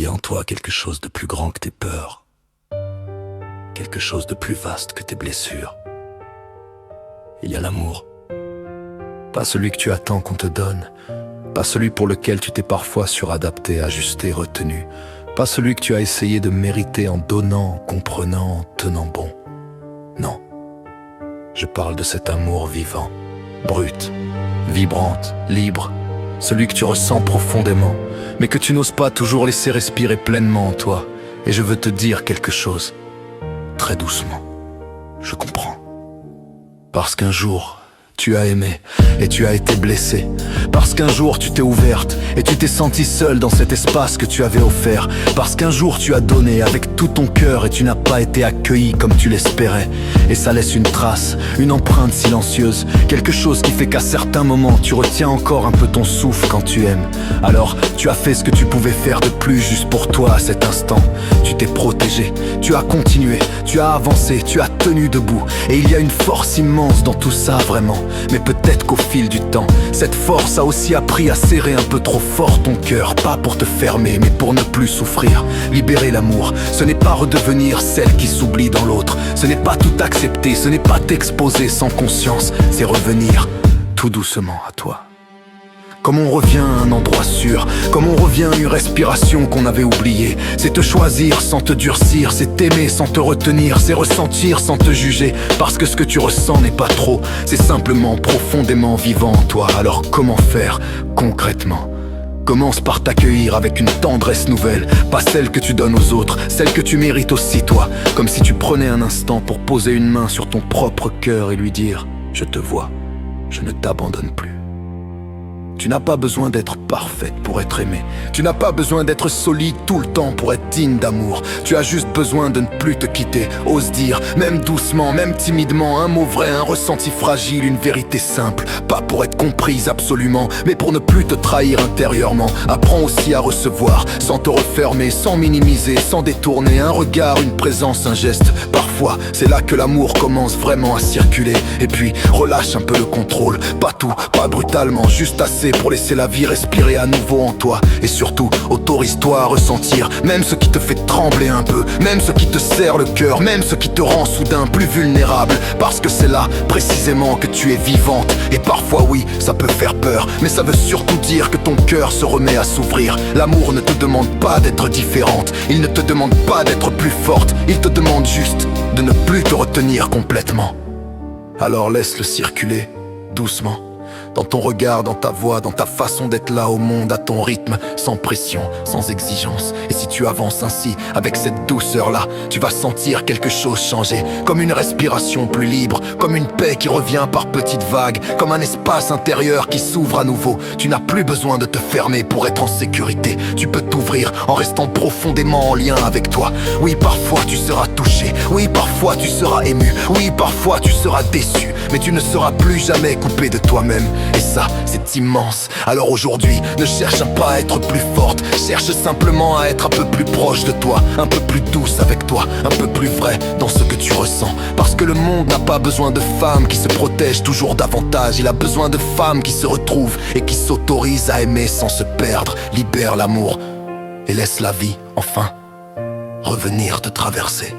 y a en toi quelque chose de plus grand que tes peurs, quelque chose de plus vaste que tes blessures. Il y a l'amour. Pas celui que tu attends qu'on te donne, pas celui pour lequel tu t'es parfois suradapté, ajusté, retenu, pas celui que tu as essayé de mériter en donnant, en comprenant, en tenant bon. Non. Je parle de cet amour vivant, brut, vibrante, libre, celui que tu ressens profondément, mais que tu n'oses pas toujours laisser respirer pleinement en toi. Et je veux te dire quelque chose, très doucement. Je comprends. Parce qu'un jour, tu as aimé et tu as été blessé. Parce qu'un jour tu t'es ouverte et tu t'es sentie seule dans cet espace que tu avais offert. Parce qu'un jour tu as donné avec tout ton cœur et tu n'as pas été accueillie comme tu l'espérais. Et ça laisse une trace, une empreinte silencieuse, quelque chose qui fait qu'à certains moments tu retiens encore un peu ton souffle quand tu aimes. Alors tu as fait ce que tu pouvais faire de plus juste pour toi à cet instant. Tu t'es protégé, tu as continué, tu as avancé, tu as tenu debout. Et il y a une force immense dans tout ça vraiment. Mais peut-être qu'au fil du temps, cette force a aussi appris à serrer un peu trop fort ton cœur. Pas pour te fermer, mais pour ne plus souffrir. Libérer l'amour, ce n'est pas redevenir celle qui s'oublie dans l'autre. Ce n'est pas tout accepter, ce n'est pas t'exposer sans conscience. C'est revenir tout doucement à toi. Comme on revient à un endroit sûr, comme on revient à une respiration qu'on avait oubliée. C'est te choisir sans te durcir, c'est t'aimer sans te retenir, c'est ressentir sans te juger. Parce que ce que tu ressens n'est pas trop, c'est simplement profondément vivant en toi. Alors comment faire concrètement ? Commence par t'accueillir avec une tendresse nouvelle, pas celle que tu donnes aux autres, celle que tu mérites aussi toi. Comme si tu prenais un instant pour poser une main sur ton propre cœur et lui dire « Je te vois, je ne t'abandonne plus ». Tu n'as pas besoin d'être parfaite pour être aimée. Tu n'as pas besoin d'être solide tout le temps pour être digne d'amour. Tu as juste besoin de ne plus te quitter. Ose dire, même doucement, même timidement, un mot vrai, un ressenti fragile, une vérité simple. Pas pour être comprise absolument, mais pour ne plus te trahir intérieurement. Apprends aussi à recevoir, sans te refermer, sans minimiser, sans détourner. Un regard, une présence, un geste. Parfois, c'est là que l'amour commence vraiment à circuler. Et puis, relâche un peu le contrôle. Pas tout, pas brutalement, juste assez pour laisser la vie respirer à nouveau en toi. Et surtout, autorise-toi à ressentir même ce qui te fait trembler un peu, même ce qui te serre le cœur, même ce qui te rend soudain plus vulnérable. Parce que c'est là, précisément, que tu es vivante. Et parfois oui, ça peut faire peur, mais ça veut surtout dire que ton cœur se remet à s'ouvrir. L'amour ne te demande pas d'être différente, il ne te demande pas d'être plus forte, il te demande juste de ne plus te retenir complètement. Alors laisse-le circuler, doucement. Dans ton regard, dans ta voix, dans ta façon d'être là au monde, à ton rythme, sans pression, sans exigence. Et si tu avances ainsi, avec cette douceur-là, tu vas sentir quelque chose changer. Comme une respiration plus libre, comme une paix qui revient par petites vagues, comme un espace intérieur qui s'ouvre à nouveau. Tu n'as plus besoin de te fermer pour être en sécurité. Tu peux t'ouvrir en restant profondément en lien avec toi. Oui, parfois tu seras touché, oui, parfois tu seras ému, oui, parfois tu seras déçu, mais tu ne seras plus jamais coupé de toi-même. Et ça, c'est immense. Alors aujourd'hui, ne cherche pas à être plus forte, cherche simplement à être un peu plus proche de toi, un peu plus douce avec toi, un peu plus vrai dans ce que tu ressens. Parce que le monde n'a pas besoin de femmes qui se protègent toujours davantage. Il a besoin de femmes qui se retrouvent et qui s'autorisent à aimer sans se perdre. Libère l'amour et laisse la vie, enfin, revenir te traverser.